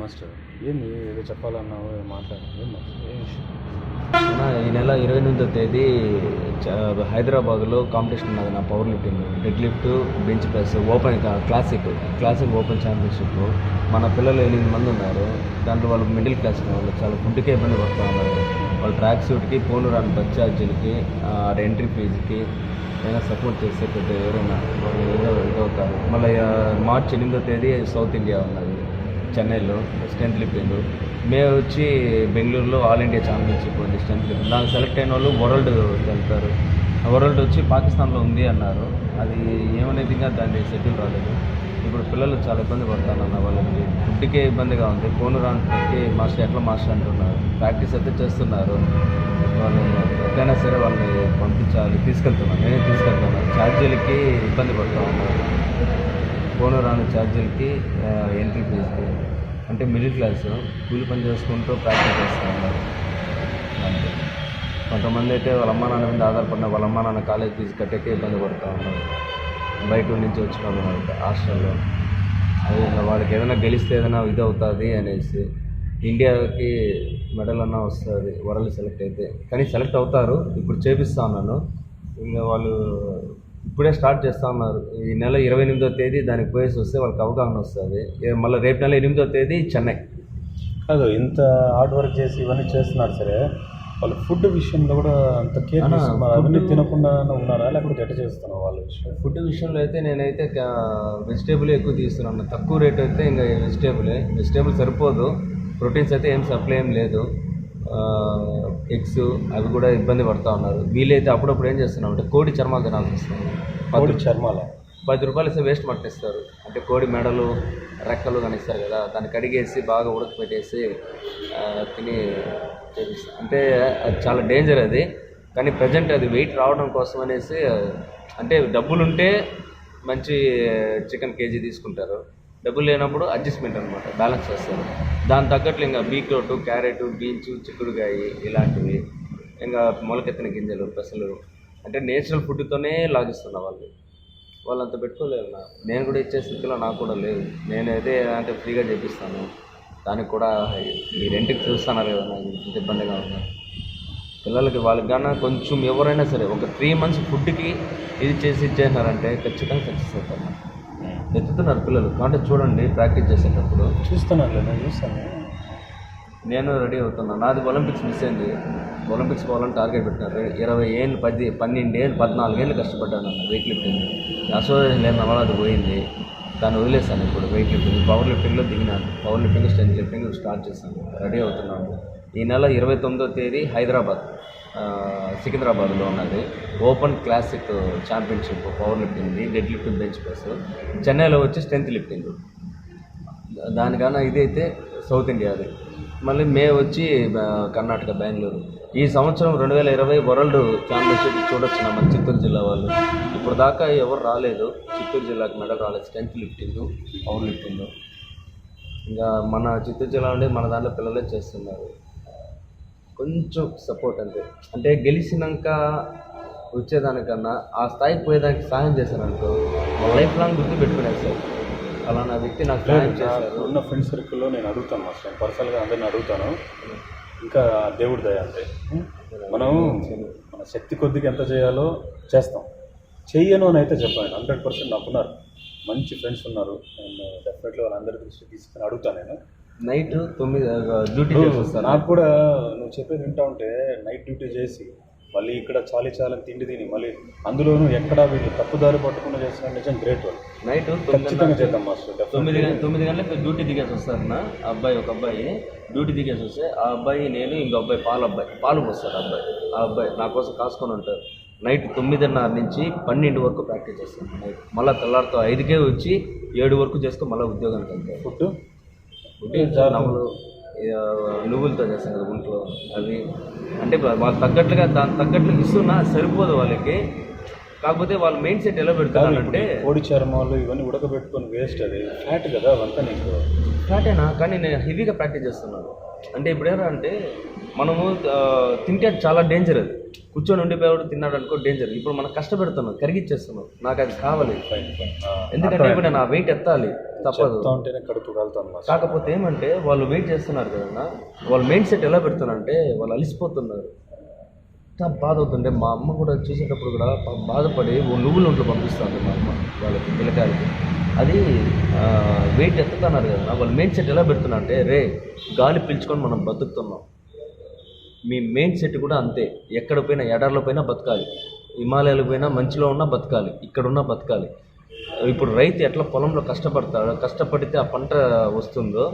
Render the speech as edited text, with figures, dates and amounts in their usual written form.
Master ఏంది ఏదో చెప్పాలన్నావు ఏదో మాట్లాడాను ఏం మాస్టర్ ఏం విషయం? ఈ నెల 28వ తేదీ హైదరాబాద్లో కాంపిటీషన్ ఉన్నది నా power lifting, dead lift, bench press, open classic open championship. మన పిల్లలు 8 మంది ఉన్నారు. దాంట్లో వాళ్ళు మిడిల్ క్లాస్ వాళ్ళు చాలా ఫుడ్కే ఇబ్బంది పడుతూ ఉన్నారు. వాళ్ళ ట్రాక్ సూట్కి, పోను రాని బస్ ఛార్జీలకి, ఎంట్రీ ఫీజుకి ఏదైనా సపోర్ట్ చేస్తే పెద్ద ఎవరైనా వాళ్ళు ఏదో ఇదవుతారు. మళ్ళీ మార్చి 8వ తేదీ సౌత్ ఇండియా ఉన్నది చెన్నైలో స్ట్రెంత్ లిఫ్టింగ్. మేము వచ్చి బెంగళూరులో ఆల్ ఇండియా ఛాంపియన్షిప్ ఉంది స్ట్రెంత్ లిఫ్టింగ్. దానికి సెలెక్ట్ అయిన వాళ్ళు వరల్డ్ వెళ్తారు. వరల్డ్ వచ్చి పాకిస్తాన్లో ఉంది అన్నారు. అది ఏమనేది ఇంకా దాన్ని సెటిల్ రాలేదు. ఇప్పుడు పిల్లలు చాలా ఇబ్బంది పడతానన్న వాళ్ళకి ఫుడ్కే ఇబ్బందిగా ఉంది. ఫోన్ రానికి మాస్టర్ ఎట్లా మాస్టర్ అంటున్నారు. ప్రాక్టీస్ అయితే చేస్తున్నారు. వాళ్ళు ఎట్లయినా సరే వాళ్ళని పంపించాలి, తీసుకెళ్తున్నాను, నేనే తీసుకెళ్తున్నాను. ఛార్జీలకి ఇబ్బంది పడుతూ ఉన్నారు. ఫోన్ రాని ఛార్జీలకి, ఎంట్రీ ఫీజుకి. అంటే మిడిల్ క్లాస్ కూలి పని చేసుకుంటూ ప్రాక్టీస్ చేస్తూ ఉన్నారు. అంటే కొంతమంది అయితే వాళ్ళ అమ్మా నాన్న మీద ఆధారపడిన వాళ్ళ అమ్మా నాన్న కాలేజ్ ఫీజు కట్టేకే ఇబ్బంది పడుతూ ఉన్నారు. బయట నుంచి వచ్చిన వాళ్ళు హాస్టల్లో అది వాళ్ళకి ఏదైనా గెలిస్తే ఏదైనా ఇది అవుతుంది అనేసి ఇండియాకి మెడల్ అన్నా వస్తుంది వరల్డ్ సెలెక్ట్ అయితే. కానీ సెలెక్ట్ అవుతారు. ఇప్పుడు చేపిస్తూ ఉన్నాను. ఇంకా వాళ్ళు ఇప్పుడే స్టార్ట్ చేస్తూ ఉన్నారు. ఈ నెల 28వ తేదీ దానికి పోయేసి వస్తే వాళ్ళకి అవగాహన వస్తుంది. మళ్ళీ రేపు నెల 8వ తేదీ చెన్నై. కాదు, ఇంత హార్డ్ వర్క్ చేసి ఇవన్నీ చేస్తున్నారు సరే, వాళ్ళు ఫుడ్ విషయంలో కూడా అంత కేర్ అవన్నీ తినకుండా ఉన్నారా లేకపోతే ఎట్ట చేస్తున్నావు వాళ్ళ విషయం? ఫుడ్ విషయంలో అయితే నేనైతే వెజిటేబుల్ ఎక్కువ తీస్తున్నాను. తక్కువ రేట్ అయితే ఇంకా వెజిటేబుల్ సరిపోదు. ప్రోటీన్స్ అయితే ఏం సప్లై ఏం లేదు. ఎగ్స్ అవి కూడా ఇబ్బంది పడుతూ ఉన్నారు. వీలైతే అప్పుడప్పుడు ఏం చేస్తున్నాం అంటే కోడి చర్మాలు తినాల్సి వస్తుంది. కోడి చర్మాల 10 రూపాయలు ఇస్తే వేస్ట్ మటన్ ఇస్తారు. అంటే కోడి మెడలు, రెక్కలు కానీ ఇస్తారు కదా, దాన్ని కడిగేసి బాగా ఉడకపెట్టేసి తిని చేపిస్తారు. అంటే అది చాలా డేంజర్ అది. కానీ ప్రజెంట్ అది వెయిట్ రావడం కోసం అనేసి, అంటే డబ్బులుంటే మంచి చికెన్ కేజీ తీసుకుంటారు, డబ్బులు లేనప్పుడు అడ్జస్ట్మెంట్ అనమాట, బ్యాలెన్స్ చేస్తారు. దాని తగ్గట్లు ఇంకా బీట్రూట్, క్యారెట్, బీన్స్, చిక్కుడుకాయ ఇలాంటివి, ఇంకా మొలకెత్తిన గింజలు, పెసలు, అంటే నేచురల్ ఫుడ్తోనే లాగిస్తున్న వాళ్ళు అంత పెట్టుకోలేరు. నేను కూడా ఇచ్చే స్థితిలో నాకు కూడా లేదు. నేనైతే అంటే ఫ్రీగా చేపిస్తాను. దానికి కూడా ఈ రెంట్కి చూస్తున్నారు కదా, నాకు ఇంత ఇబ్బందిగా ఉంది. పిల్లలకి వాళ్ళకి కన్నా కొంచెం ఎవరైనా సరే ఒక 3 months ఫుడ్కి ఇది చేసి ఇచ్చేసినారంటే ఖచ్చితంగా సక్సెస్ అవుతారు. ఎత్తుతున్నారు పిల్లలు. కాబట్టి చూడండి, ప్రాక్టీస్ చేసేటప్పుడు చూస్తున్నారు. నేను చూస్తాను. నేను రెడీ అవుతున్నాను. నాది ఒలింపిక్స్ మిస్ అయింది. ఒలింపిక్స్ పోవాలని టార్గెట్ పెట్టినారు. 20 ఏళ్ళు, 12 ఏళ్ళు, 14 ఏళ్ళు కష్టపడ్డాను అన్న వెయిట్ లిఫ్టింగ్. అసోసియేషన్ లేదు వల్ల అది పోయింది. దాన్ని వదిలేస్తాను. ఇప్పుడు వెయిట్ లిఫ్టింగ్, పవర్ లిఫ్టింగ్లో దిగినాను. Power lifting, strength lifting start చేస్తాను. రెడీ అవుతున్నాను. ఈ నెల 29వ తేదీ హైదరాబాద్, సికింద్రాబాద్లో ఉన్నది ఓపెన్ క్లాసిక్ ఛాంపియన్షిప్ పవర్ లిఫ్టింగ్ది, డెడ్ లిఫ్ట్, బెంచ్ ప్రెస్. చెన్నైలో వచ్చి స్ట్రెంత్ లిఫ్టింగ్. దానికన్నా ఇదైతే సౌత్ ఇండియాది. మళ్ళీ మే వచ్చి కర్ణాటక, బెంగళూరు. ఈ సంవత్సరం 2020 వరల్డ్ ఛాంపియన్షిప్ చూడొచ్చు మన చిత్తూరు జిల్లా వాళ్ళు. ఇప్పుడు దాకా ఎవరు రాలేదు. చిత్తూరు జిల్లాకి మెడల్ రాలేదు. Strength lifting, power lifting. ఇంకా మన చిత్తూరు జిల్లా ఉండే మన దాంట్లో పిల్లలే చేస్తున్నారు. కొంచెం సపోర్ట్ అంతే. అంటే గెలిచినాక వచ్చేదానికన్నా ఆ స్థాయికి పోయేదానికి సహాయం చేశారనుకో, లైఫ్ లాంగ్ గుర్తు పెట్టుకునేస్తారు. అలా నా వ్యక్తి నాకు సహాయం చేశారు. ఉన్న ఫ్రెండ్ సర్కిల్లో నేను అడుగుతాను మాస్టర్, పర్సనల్గా అందరిని అడుగుతాను. ఇంకా దేవుడి దయ అంతే. మనం మన శక్తి కొద్దిగా ఎంత చేయాలో చేస్తాం. చెయ్యను అని అయితే చెప్పాను. 100% నాకున్నారు, మంచి ఫ్రెండ్స్ ఉన్నారు. నేను డెఫినెట్లీ వాళ్ళందరి దృష్టి తీసుకుని అడుగుతాను. నేను నైట్ 9 డ్యూటీ చేసి వస్తాను. నాకు కూడా నువ్వు చెప్పేది వింటా ఉంటే నైట్ డ్యూటీ చేసి మళ్ళీ ఇక్కడ చాలీ తిండి తిని మళ్ళీ అందులోనూ ఎక్కడ వీళ్ళు తప్పుదారి పట్టకుండా చేస్తున్న నిజం గ్రేట్. వాళ్ళు నైట్ ఖచ్చితంగా చేద్దాం మాస్టర్. 9 గంటలకు డ్యూటీ దిగేసి వస్తారు. ఒక అబ్బాయి డ్యూటీ దిగేసి వస్తే ఆ అబ్బాయి, నేను, ఇంకో అబ్బాయి, పాలు పోస్తారు. ఆ అబ్బాయి నా కోసం కాసుకొని ఉంటారు. నైట్ 9:30 నుంచి 12 వరకు ప్రాక్టీస్ చేస్తాను. నైట్ మళ్ళీ తెల్లారితో 5కే వచ్చి 7 వరకు చేసుకొని మళ్ళీ ఉద్యోగానికి వెళ్తారు. ఫుడ్ నవ్వులు, నువ్వులతో చేస్తాను కదా గుంట్లో, అవి అంటే వాళ్ళు తగ్గట్లుగా దానికి తగ్గట్లు ఇస్తున్నా సరిపోదు వాళ్ళకి. కాకపోతే వాళ్ళ మైండ్ సెట్ ఎలా పెడతారంటే కోడి చర్మాలు ఇవన్నీ ఉడకబెట్టుకొని వేస్ట్. అది ఫ్యాట్ కదా అవంతా. నీకు ఫ్యాటేనా? కానీ నేను హెవీగా ప్రాక్టీస్ చేస్తున్నాను. అంటే ఇప్పుడు ఏంటంటే మనము తింటే చాలా డేంజర్ అది. కూర్చొని ఉండిపోయాడు తిన్నాడు అనుకో డేంజర్. ఇప్పుడు మనం కష్టపెడుతున్నాం, కరిగిచ్చేస్తున్నాం, నాకు అది కావాలి. Fine fine. ఎందుకంటే ఇప్పుడు నేను ఆ వెయిట్ ఎత్తాలి, తప్పదు. చెప్తా ఉంటేనే కడుపు కాలుతాను మాస్టర్. కాకపోతే ఏమంటే వాళ్ళు వెయిట్ చేస్తున్నారు కదన్నా, వాళ్ళ మైండ్ సెట్ ఎలా పెడుతున్నారంటే వాళ్ళు అలిసిపోతున్నారు. ఎంత బాధ అవుతుంటే మా అమ్మ కూడా చూసేటప్పుడు కూడా బాధపడి నువ్వుల ఒంట్లో పంపిస్తుంది మా అమ్మ వాళ్ళకి పిల్లకాయలకి. అది వెయిట్ ఎత్తుతున్నారు కదా, వాళ్ళ మైండ్ సెట్ ఎలా పెడుతున్నా అంటే రే గాలి పీల్చుకొని మనం బతుకుతున్నాం. మీ మైండ్ సెట్ కూడా అంతే. ఎక్కడ పోయినా ఎడార్లో పోయినా బతకాలి, హిమాలయాలకు పోయినా మంచులో ఉన్నా బతకాలి, ఇక్కడున్నా బతకాలి. ఇప్పుడు రైతు ఎట్లా పొలంలో కష్టపడతాడో, కష్టపడితే ఆ పంట వస్తుందో